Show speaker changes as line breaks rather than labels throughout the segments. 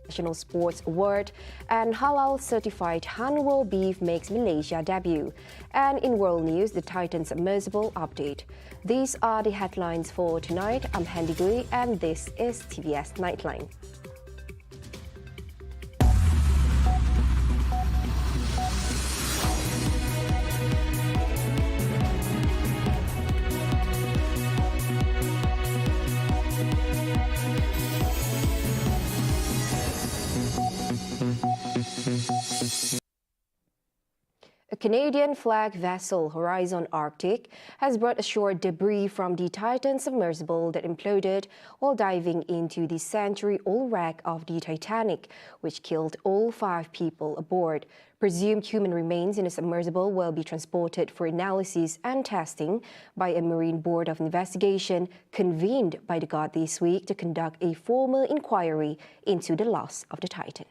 National Sports Award, and halal-certified HANWOO beef makes Malaysia debut. And in world news, the Titan submersible update. These are the headlines for tonight. I'm Handy Gui, and this is TVS Nightline. A Canadian flag vessel, Horizon Arctic, has brought ashore debris from the Titan submersible that imploded while diving into the century-old wreck of the Titanic, which killed all 5 people aboard. Presumed human remains in the submersible will be transported for analysis and testing by a Marine Board of Investigation convened by the God this week to conduct a formal inquiry into the loss of the Titan.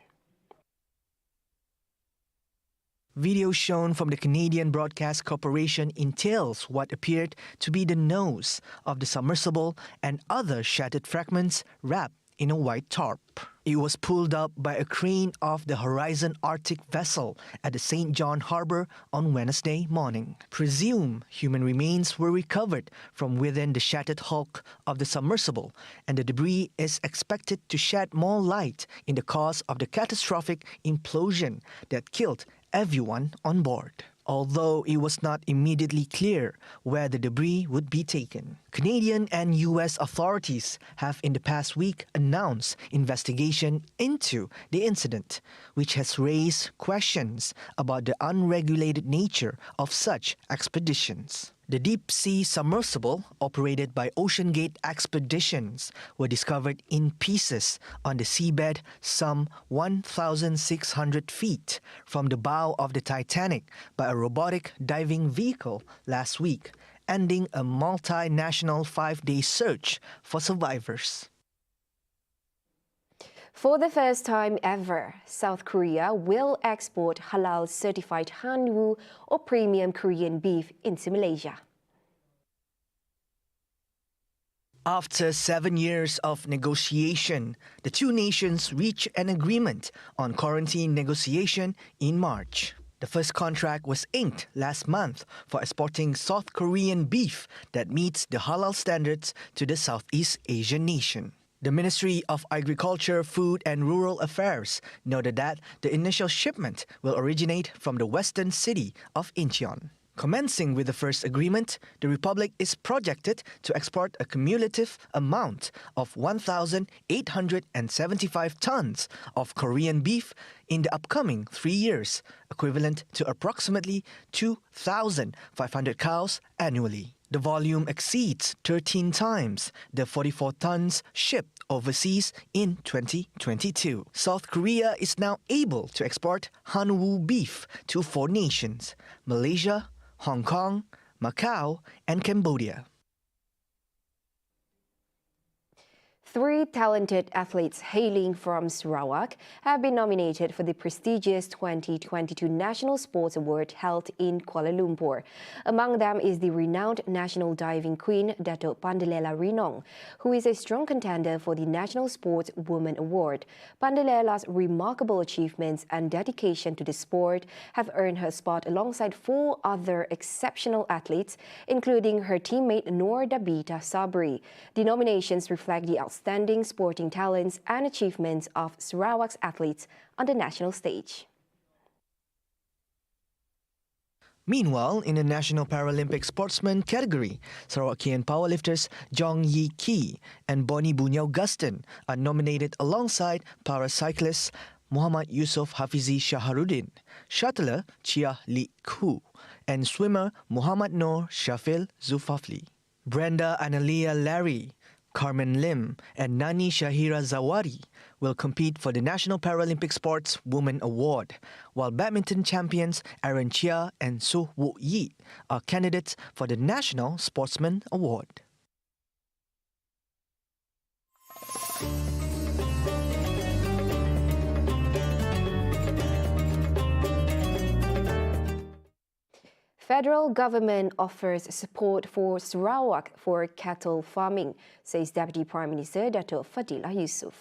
Video shown from the Canadian Broadcast Corporation entails what appeared to be the nose of the submersible and other shattered fragments wrapped in a white tarp. It was pulled up by a crane of the Horizon Arctic vessel at the St. John Harbour on Wednesday morning. Presumed human remains were recovered from within the shattered hulk of the submersible, and the debris is expected to shed more light in the cause of the catastrophic implosion that killed everyone on board, although it was not immediately clear where the debris would be taken. Canadian and U.S. authorities have in the past week announced investigation into the incident, which has raised questions about the unregulated nature of such expeditions. The deep-sea submersible, operated by OceanGate Expeditions, were discovered in pieces on the seabed some 1,600 feet from the bow of the Titanic by a robotic diving vehicle last week, ending a multinational 5-day search for survivors.
For the first time ever, South Korea will export halal-certified HANWOO or premium Korean beef into Malaysia.
After 7 years of negotiation, the two nations reached an agreement on quarantine negotiation in March. The first contract was inked last month for exporting South Korean beef that meets the halal standards to the Southeast Asian nation. The Ministry of Agriculture, Food and Rural Affairs noted that the initial shipment will originate from the western city of Incheon. Commencing with the first agreement, the Republic is projected to export a cumulative amount of 1,875 tons of Korean beef in the upcoming 3 years, equivalent to approximately 2,500 cows annually. The volume exceeds 13 times the 44 tons shipped overseas in 2022. South Korea is now able to export HANWOO beef to 4 nations: Malaysia, Hong Kong, Macau, and Cambodia.
3 talented athletes hailing from Sarawak have been nominated for the prestigious 2022 National Sports Award held in Kuala Lumpur. Among them is the renowned national diving queen Dato' Pandelela Rinong, who is a strong contender for the National Sports Woman Award. Pandelela's remarkable achievements and dedication to the sport have earned her spot alongside 4 other exceptional athletes, including her teammate Noor Dabita Sabri. The nominations reflect the outstanding sporting talents and achievements of Sarawak's athletes on the national stage.
Meanwhile, in the National Paralympic Sportsman category, Sarawakian powerlifters Jong Yi Ki and Bonnie Bunyao Gustin are nominated alongside paracyclists Muhammad Yusuf Hafizi Shaharuddin, shuttler Chia Li Ku, and swimmer Muhammad Noor Shafil Zulfafli. Brenda Analia Larry, Carmen Lim and Nani Shahira Zawari will compete for the National Paralympic Sports Woman Award, while badminton champions Aaron Chia and Su Woo Yi are candidates for the National Sportsman Award.
Federal government offers support for Sarawak for cattle farming, says Deputy Prime Minister Dato' Fadilah Yusof.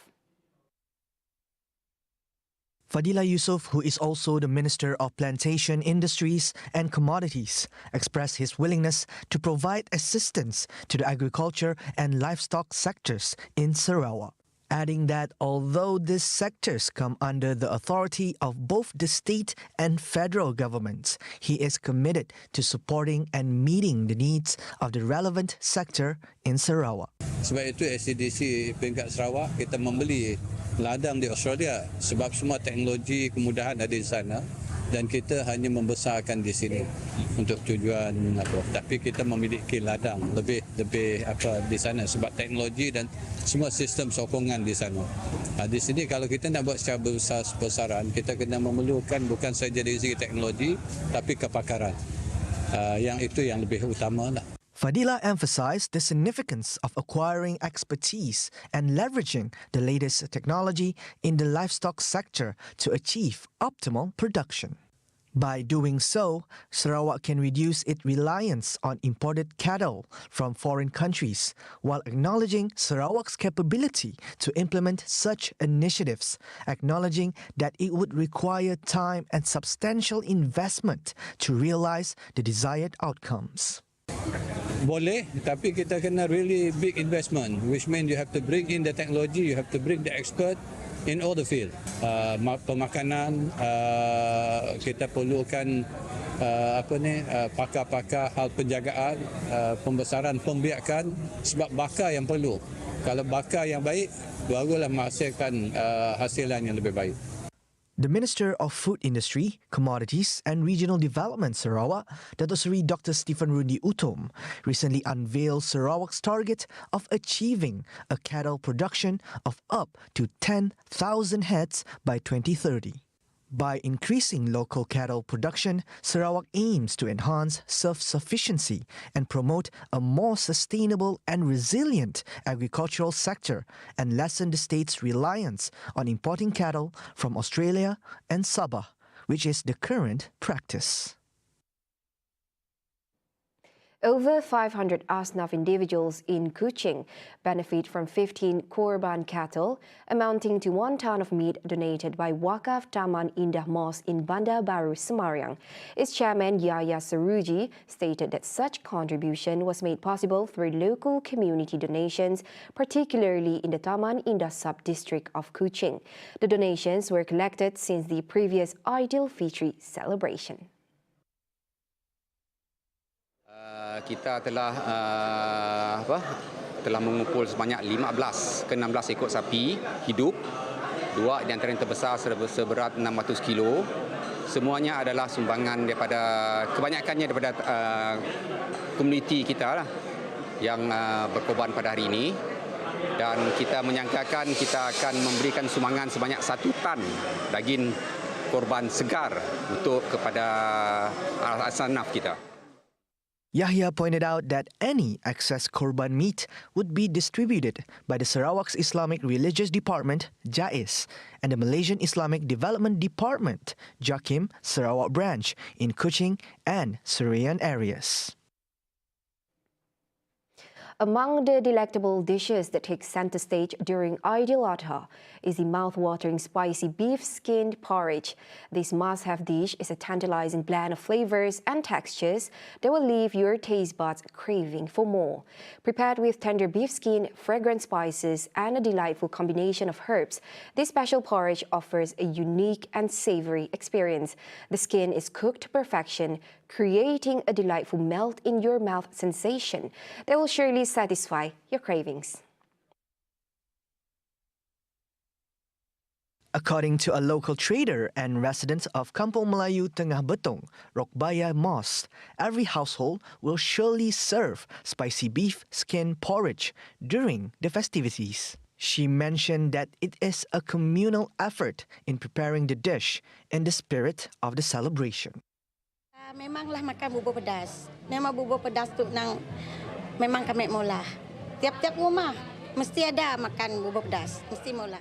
Fadila Yusuf, who is also the Minister of Plantation Industries and Commodities, expressed his willingness to provide assistance to the agriculture and livestock sectors in Sarawak, adding that although these sectors come under the authority of both the state and federal governments, he is committed to supporting and meeting the needs of the relevant sector in Sarawak.
Sebab itu SCDC peringkat Sarawak kita membeli ladang di Australia sebab semua teknologi kemudahan ada di sana dan kita hanya membesarkan di sini untuk tujuan apa. Tapi kita memiliki ladang lebih apa di sana sebab teknologi dan semua sistem sokongan di sana. Di sini kalau kita nak buat secara besar-besaran, kita kena memerlukan bukan saja dari segi teknologi tapi kepakaran. Yang itu yang lebih utama lah.
Fadila emphasized the significance of acquiring expertise and leveraging the latest technology in the livestock sector to achieve optimal production. By doing so, Sarawak can reduce its reliance on imported cattle from foreign countries while acknowledging Sarawak's capability to implement such initiatives, acknowledging that it would require time and substantial investment to realize the desired outcomes.
Boleh, tapi kita kena really big investment, which means you have to bring in the technology, you have to bring the expert in all the field. Pemakanan, kita perlukan pakar-pakar hal penjagaan, pembesaran, pembiakan, sebab bakar yang perlu. Kalau bakar yang baik, barulah menghasilkan hasilan yang lebih baik.
The Minister of Food Industry, Commodities and Regional Development Sarawak, Dato' Seri Dr. Stephen Rudy Utom, recently unveiled Sarawak's target of achieving a cattle production of up to 10,000 heads by 2030. By increasing local cattle production, Sarawak aims to enhance self-sufficiency and promote a more sustainable and resilient agricultural sector and lessen the state's reliance on importing cattle from Australia and Sabah, which is the current practice.
Over 500 Asnaf individuals in Kuching benefit from 15 Korban cattle, amounting to 1 ton of meat donated by Wakaf Taman Indah Mosque in Bandar Baru, Semarang. Its chairman, Yahya Saruji, stated that such contribution was made possible through local community donations, particularly in the Taman Indah sub-district of Kuching. The donations were collected since the previous Aidil Fitri celebration.
Kita telah mengumpul sebanyak 15 ke 16 ekor sapi hidup. 2 di antara yang terbesar seberat 600 kilo. Semuanya adalah sumbangan daripada kebanyakannya daripada komuniti kita lah, yang berkorban pada hari ini. Dan kita menyangkakan kita akan memberikan sumbangan sebanyak 1 tan daging korban segar untuk kepada asnaf kita.
Yahya pointed out that any excess korban meat would be distributed by the Sarawak's Islamic Religious Department, JAIS, and the Malaysian Islamic Development Department, JAKIM, Sarawak branch in Kuching and Serayan areas.
Among the delectable dishes that take center stage during Aidil Adha is the mouth-watering spicy beef skinned porridge. This must-have dish is a tantalizing blend of flavors and textures that will leave your taste buds craving for more. Prepared with tender beef skin, fragrant spices, and a delightful combination of herbs, this special porridge offers a unique and savory experience. The skin is cooked to perfection, creating a delightful melt-in-your-mouth sensation that will surely satisfy your cravings.
According to a local trader and resident of Kampung Melayu Tengah Betong, Rokbaya Mosque, every household will surely serve spicy beef skin porridge during the festivities. She mentioned that it is a communal effort in preparing the dish in the spirit of the celebration.
Memanglah makan bubur pedas. Memang bubur pedas tu memang kami mula. Tiap-tiap rumah mesti ada makan bubur pedas, mesti mula.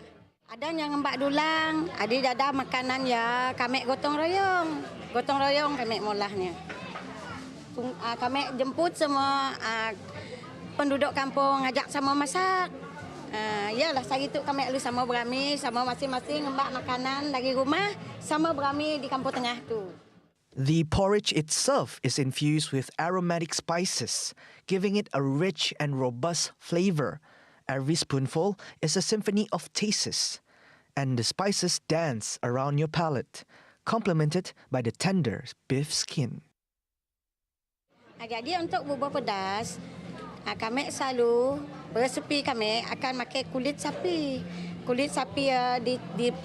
Ada yang ngembak dulang, ada makanan ya kami gotong royong kami mulahnya. Kami jemput semua penduduk kampung, ajak sama masak. Yalah, sehari tu kami lalu sama berami, sama masing-masing ngembak makanan dari rumah, sama berami di kampung tengah tu.
The porridge itself is infused with aromatic spices, giving it a rich and robust flavor. Every spoonful is a symphony of tastes, and the spices dance around your palate, complemented by the tender beef skin.
Jadi untuk bubur pedas, kami selalu resepi kami akan pakai kulit sapi. Kulit sapi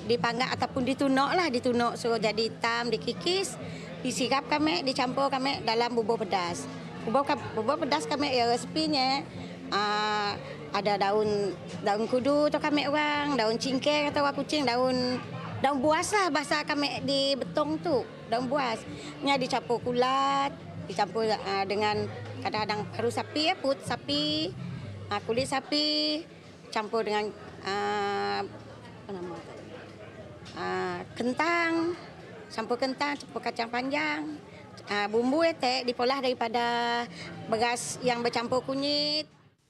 dipanggang ataupun ditunuk suruh jadi hitam, dikikis, disirap kami, dicampur kami dalam bubur pedas. Bubur pedas kami resepinya ada daun kudu atau kami orang, daun cingkir atau orang kucing, daun buas lah bahasa kami di Betong tu, daun buas. Nya dicampur kulat, dicampur dengan kadang-kadang paru sapi, put sapi, kulit sapi, campur dengan kentang, campur kacang panjang, bumbu etek diolah daripada beras yang bercampur kunyit.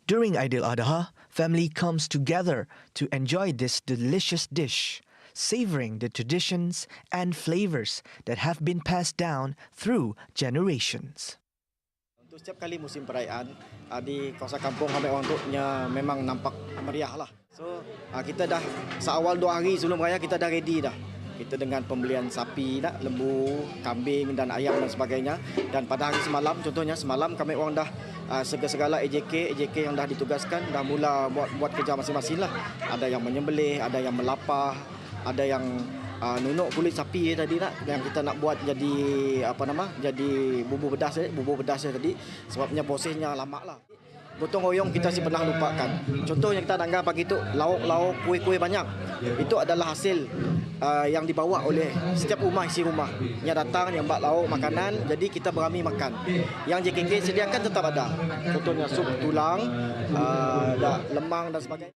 During Aidil-Adha, family comes together to enjoy this delicious dish, savoring the traditions and flavors that have been passed down through generations.
Untuk setiap kali musim perayaan di kawasan kampung kami orang tu memang nampak meriah lah. So kita dah seawal 2 hari sebelum raya kita dah ready dah. Kita dengan pembelian sapi, lembu, kambing dan ayam dan sebagainya. Dan pada hari semalam, contohnya semalam kami orang dah segala AJK yang dah ditugaskan dah mula buat kerja masing-masing lah. Ada yang menyembelih, ada yang melapah, ada yang nunuk kulit sapi tadi yang kita nak buat jadi jadi bubur pedas tadi sebabnya prosesnya lama lah. Gotong royong kita si pernah lupakan. Contohnya kita anggap pagi tu lauk-lauk, kuih-kuih banyak. Itu adalah hasil yang dibawa oleh setiap rumah, isi rumah. Yang datang, yang buat lauk, makanan, jadi kita berami makan. Yang JKK sediakan tetap ada. Contohnya sup tulang, lemang dan sebagainya.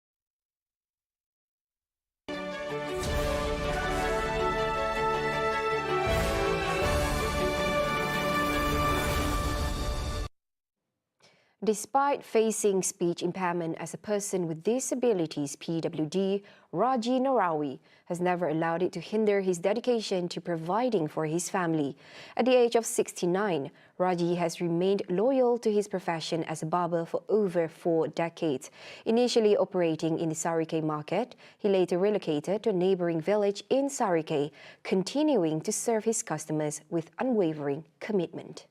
Despite facing speech impairment as a person with disabilities (PWD), Raji Narawi has never allowed it to hinder his dedication to providing for his family. At the age of 69, Raji has remained loyal to his profession as a barber for over 4 decades. Initially operating in the Sarike market, he later relocated to a neighbouring village in Sarike, continuing to serve his customers with unwavering commitment.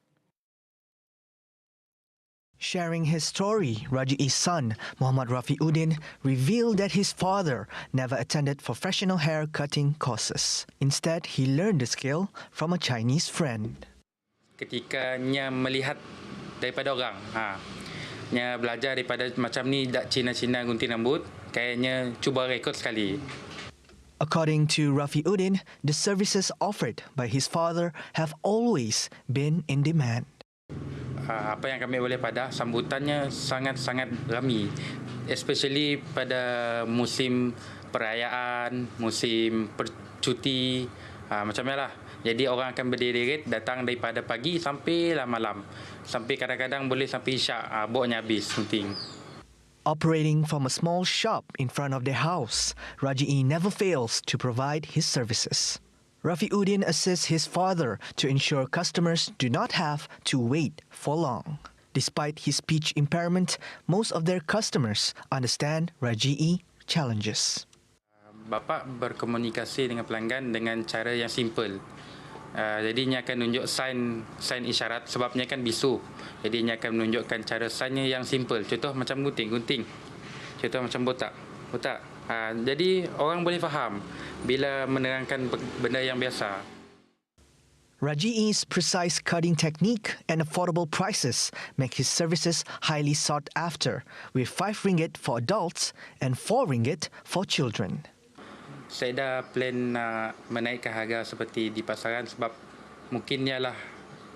Sharing his story, Raji's son, Muhammad Rafiuddin, revealed that his father never attended professional hair cutting courses. Instead, he learned the skill from a Chinese friend.
Ketikanya melihat daripada orang, nya belajar daripada macam ni dak Cina-Cina gunting rambut, kayaknya cuba rekod sekali.
According to Rafiuddin, the services offered by his father have always been in demand.
Apa yang kami boleh padah, sambutannya sangat-sangat ramai, especially pada musim perayaan, musim cuti, macamnya lah. Jadi orang akan berdiri datang daripada pagi sampai malam, sampai kadang-kadang boleh sampai isyak, boknya habis penting.
Operating from a small shop in front of their house, Raji never fails to provide his services. Rafiuddin assists his father to ensure customers do not have to wait for long. Despite his speech impairment, most of their customers understand Raji's challenges.
Bapa berkomunikasi dengan pelanggan dengan cara yang simple. Jadi dia akan tunjuk sign isyarat sebabnya kan bisu. Jadi dia akan menunjukkan cara signnya yang simple. Contoh macam gunting. Contoh macam botak. Jadi orang boleh faham bila menerangkan benda yang biasa.
Raji's precise cutting technique and affordable prices make his services highly sought after, with 5 ringgit for adults and 4 ringgit for children.
Saya dah plan menaikkan harga seperti di pasaran sebab mungkin ialah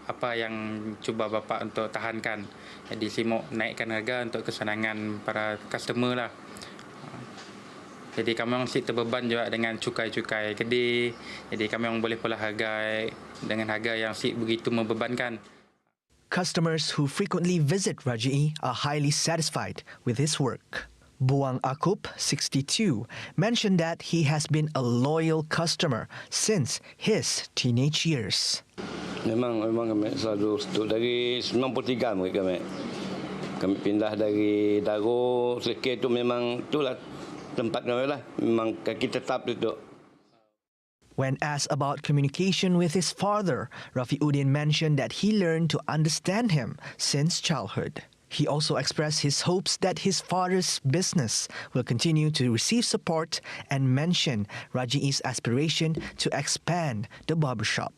apa yang cuba bapa untuk tahankan. Jadi saya mau naikkan harga untuk kesenangan para customer lah. Jadi kami orang si terbeban juga dengan cukai-cukai gede. Jadi kami orang boleh pula harga dengan harga yang si begitu membebankan.
Customers who frequently visit Raji are highly satisfied with his work. Buang Akup, 62, mentioned that he has been a loyal customer since his teenage years.
Memang kami selalu duduk dari 93 kami. Kami pindah dari Daro, Serkir tu memang itulah tempat kami lah. Memang kaki tetap duduk.
When asked about communication with his father, Rafiuddin mentioned that he learned to understand him since childhood. He also expressed his hopes that his father's business will continue to receive support and mentioned Raji's aspiration to expand the barbershop.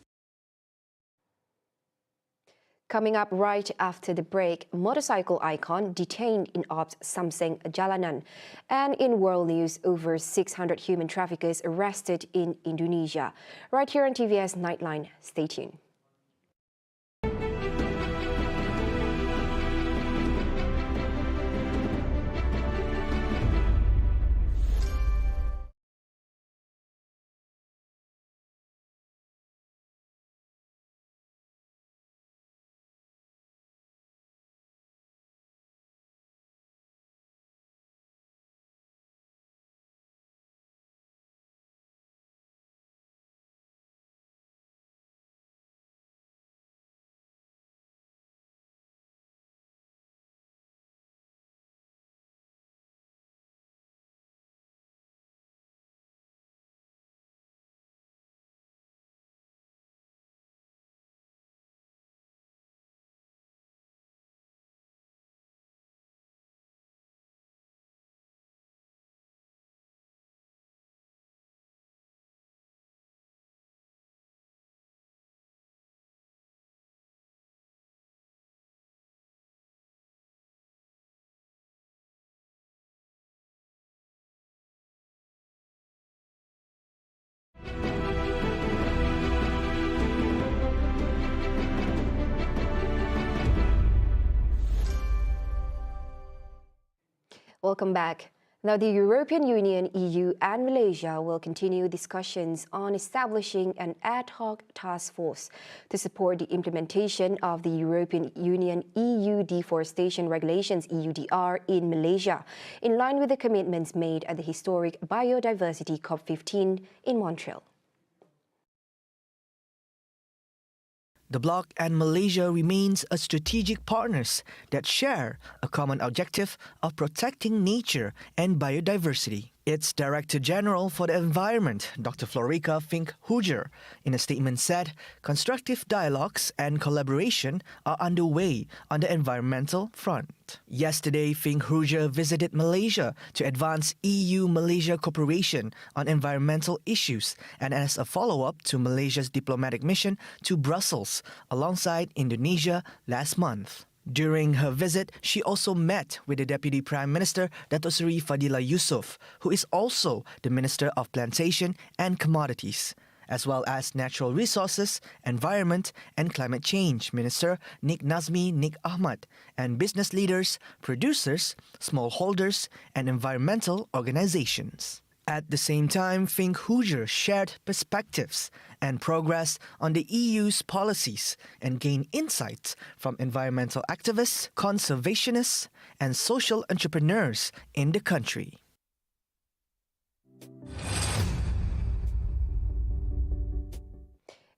Coming up right after the break, motorcycle icon detained in Ops Samseng Jalanan. And in world news, over 600 human traffickers arrested in Indonesia. Right here on TVS Nightline. Stay tuned. Welcome back. Now, the European Union, EU and Malaysia will continue discussions on establishing an ad hoc task force to support the implementation of the European Union EU Deforestation Regulations EUDR in Malaysia, in line with the commitments made at the historic Biodiversity COP15 in Montreal.
The bloc and Malaysia remains a strategic partners that share a common objective of protecting nature and biodiversity. Its Director General for the Environment, Dr. Florika Fink-Huger, in a statement said constructive dialogues and collaboration are underway on the environmental front. Yesterday, Fink-Huger visited Malaysia to advance EU-Malaysia cooperation on environmental issues and as a follow-up to Malaysia's diplomatic mission to Brussels alongside Indonesia last month. During her visit, she also met with the Deputy Prime Minister, Datuk Seri Fadila Yusof, who is also the Minister of Plantation and Commodities, as well as Natural Resources, Environment and Climate Change Minister Nik Nazmi Nik Ahmad, and business leaders, producers, smallholders, and environmental organizations. At the same time, Fink-Huger shared perspectives and progress on the EU's policies and gained insights from environmental activists, conservationists, and social entrepreneurs in the country.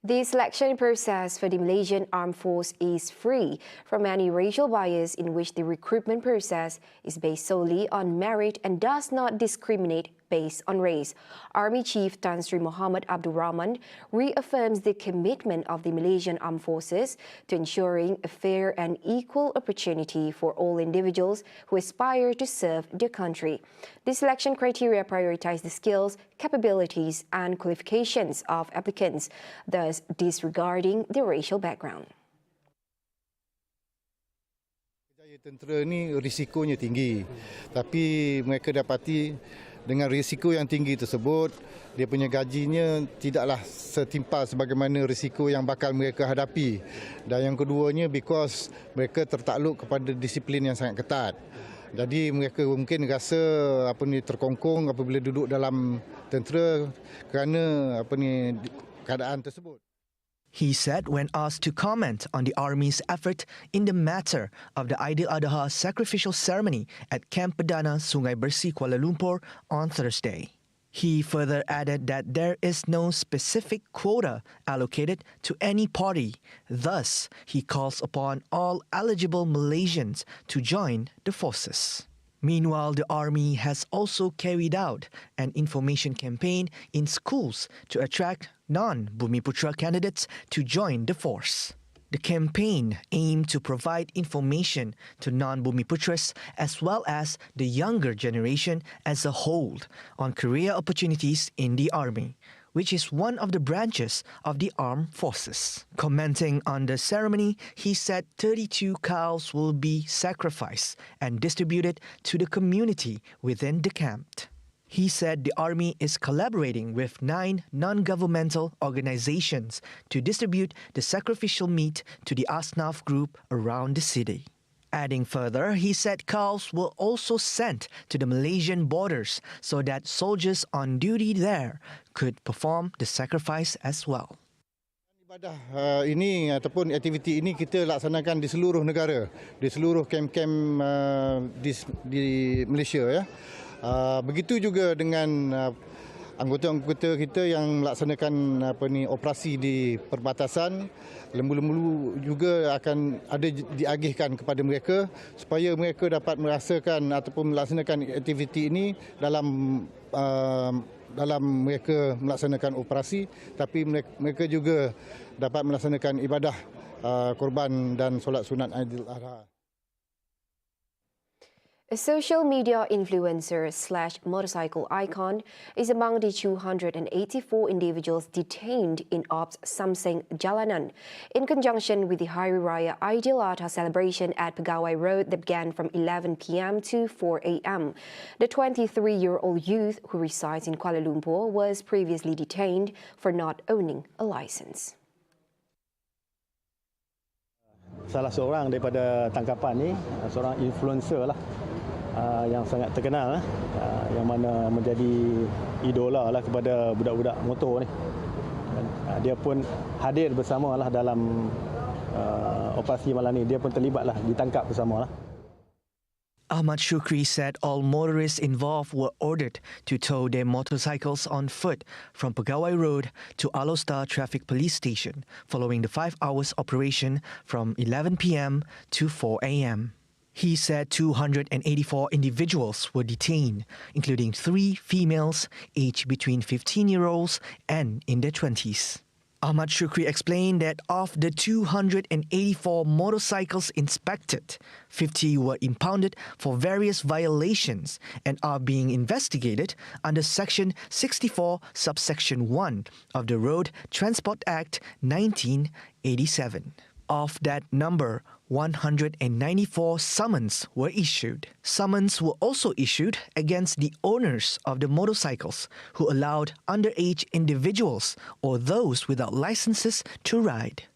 The selection process for the Malaysian Armed Force is free from any racial bias, in which the recruitment process is based solely on merit and does not discriminate based on race. Army Chief Tan Sri Muhammad Abdul Rahman reaffirms the commitment of the Malaysian Armed Forces to ensuring a fair and equal opportunity for all individuals who aspire to serve their country. The selection criteria prioritize the skills, capabilities and qualifications of applicants, thus disregarding the racial background.
Tentera ni risikonya tinggi, tapi mereka dapati dengan risiko yang tinggi tersebut, dia punya gajinya tidaklah setimpal sebagaimana risiko yang bakal mereka hadapi. Dan yang keduanya, because mereka tertakluk kepada disiplin yang sangat ketat. Jadi mereka mungkin rasa terkongkong apabila duduk dalam tentera kerana keadaan tersebut.
He said when asked to comment on the Army's effort in the matter of the Aidil-Adha sacrificial ceremony at Camp Perdana Sungai Bersih, Kuala Lumpur on Thursday. He further added that there is no specific quota allocated to any party. Thus, he calls upon all eligible Malaysians to join the forces. Meanwhile, the Army has also carried out an information campaign in schools to attract non-Bumiputra candidates to join the force. The campaign aimed to provide information to non-Bumiputras as well as the younger generation as a whole on career opportunities in the Army, which is one of the branches of the armed forces. Commenting on the ceremony, he said 32 cows will be sacrificed and distributed to the community within the camp. He said the Army is collaborating with 9 non-governmental organizations to distribute the sacrificial meat to the Asnaf group around the city. Adding further, he said cows were also sent to the Malaysian borders so that soldiers on duty there could perform the sacrifice as well.
Ibadah ini ataupun aktiviti ini kita laksanakan di seluruh negara, di seluruh kem-kem di Malaysia ya. Begitu juga dengan anggota-anggota kita yang melaksanakan operasi di perbatasan. Lembu-lembu juga akan ada diagihkan kepada mereka supaya mereka dapat merasakan ataupun melaksanakan aktiviti ini dalam mereka melaksanakan operasi, tapi mereka juga dapat melaksanakan ibadah korban dan solat sunat Aidil-Adha.
A social media influencer / motorcycle icon is among the 284 individuals detained in Ops Samseng Jalanan in conjunction with the Hari Raya Aidil-Adha celebration at Pegawai Road that began from 11 p.m. to 4 a.m. The 23-year-old youth who resides in Kuala Lumpur was previously detained for not owning a license.
Salah seorang daripada tangkapan ni, seorang influencer lah, yang sangat terkenal, yang mana menjadi idola lah kepada budak-budak motor ni. Dia pun hadir bersama lah dalam operasi malam ni. Dia pun terlibat lah, ditangkap bersama lah.
Ahmad Shukri said all motorists involved were ordered to tow their motorcycles on foot from Pegawai Road to Alostar Traffic Police Station following the 5 hours operation from 11 p.m. to 4 a.m. He said 284 individuals were detained, including 3 females aged between 15-year-olds and in their 20s. Ahmad Shukri explained that of the 284 motorcycles inspected, 50 were impounded for various violations and are being investigated under Section 64, Subsection 1 of the Road Transport Act 1987. Of that number, 194 summons were issued. Summons were also issued against the owners of the motorcycles who allowed underage individuals or those without licenses to ride.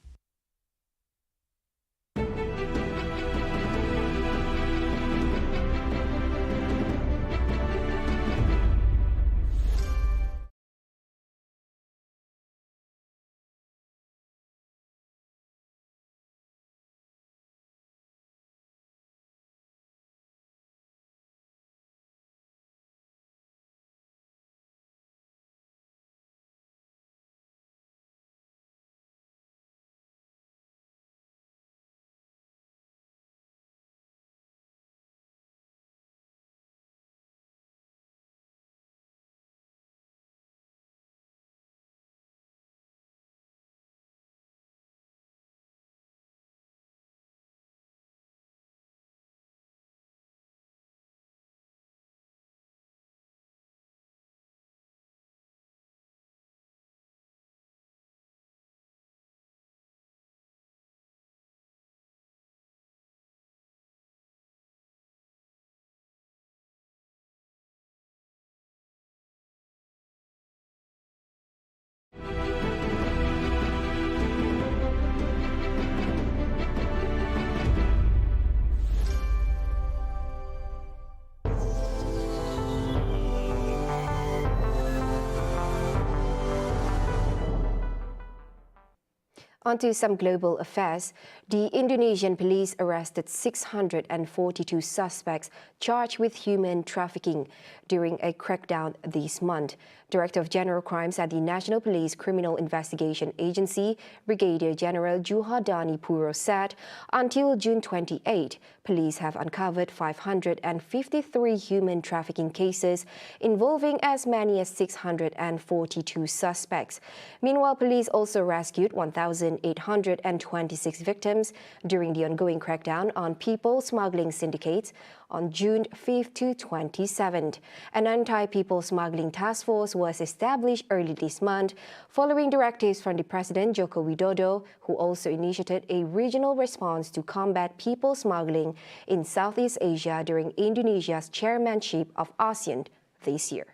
On to some global affairs. The Indonesian police arrested 642 suspects charged with human trafficking during a crackdown this month. Director of General Crimes at the National Police Criminal Investigation Agency, Brigadier General Juhadani Puro said, until June 28, police have uncovered 553 human trafficking cases involving as many as 642 suspects. Meanwhile, police also rescued 1,826 victims during the ongoing crackdown on people smuggling syndicates on June 5th to 27th. An anti-people smuggling task force was established early this month following directives from the President Joko Widodo, who also initiated a regional response to combat people smuggling in Southeast Asia during Indonesia's chairmanship of ASEAN this year.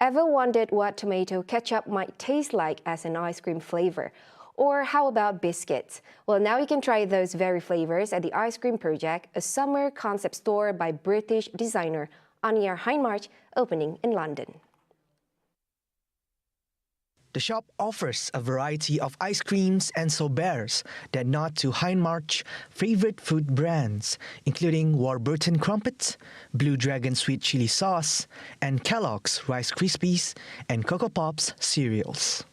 Ever wondered what tomato ketchup might taste like as an ice cream flavor? Or how about biscuits? Well, now you can try those very flavors at the Ice Cream Project, a summer concept store by British designer Anya Hindmarch, opening in London.
The shop offers a variety of ice creams and sorbets that nod to Hindmarch's favorite food brands, including Warburton Crumpets, Blue Dragon Sweet Chili Sauce, and Kellogg's Rice Krispies and Cocoa Pops cereals.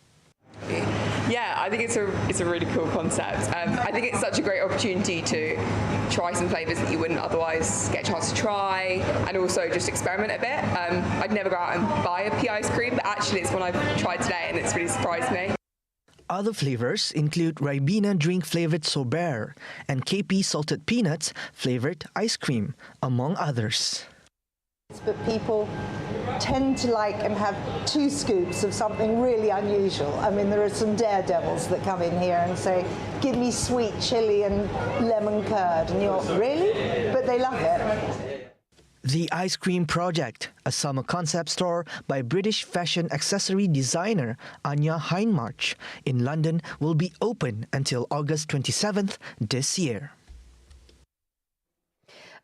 Yeah, I think it's a really cool concept. I think it's such a great opportunity to try some flavours that you wouldn't otherwise get a chance to try, and also just experiment a bit. I'd never go out and buy a pea ice cream, but actually it's one I've tried today and it's really surprised me.
Other flavors include Ribena drink-flavoured sorbet and KP salted peanuts flavoured ice cream, among others.
But people tend to like and have 2 scoops of something really unusual. I mean, there are some daredevils that come in here and say, give me sweet chili and lemon curd, and you're, really? But they love it.
The Ice Cream Project, a summer concept store by British fashion accessory designer Anya Hindmarch in London, will be open until August 27th this year.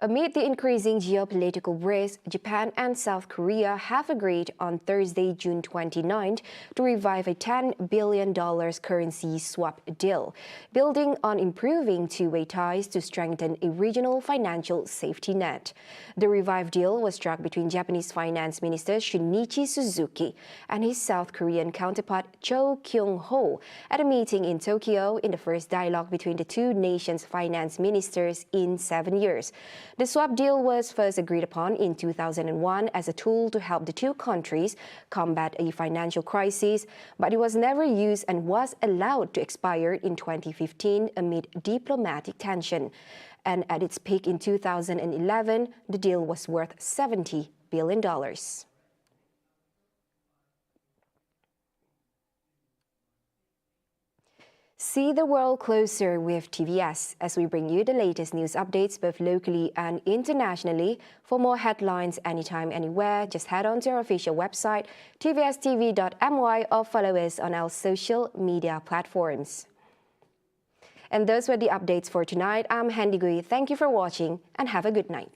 Amid the increasing geopolitical risk, Japan and South Korea have agreed on Thursday, June 29th, to revive a $10 billion currency swap deal, building on improving two-way ties to strengthen a regional financial safety net. The revived deal was struck between Japanese Finance Minister Shunichi Suzuki and his South Korean counterpart Cho Kyung-ho at a meeting in Tokyo in the first dialogue between the two nations' finance ministers in 7 years. The swap deal was first agreed upon in 2001 as a tool to help the two countries combat a financial crisis, but it was never used and was allowed to expire in 2015 amid diplomatic tension. And at its peak in 2011, the deal was worth $70 billion. See the world closer with TVS as we bring you the latest news updates both locally and internationally. For more headlines anytime, anywhere, just head on to our official website, tvstv.my, or follow us on our social media platforms. And those were the updates for tonight. I'm Handy Gui. Thank you for watching and have a good night.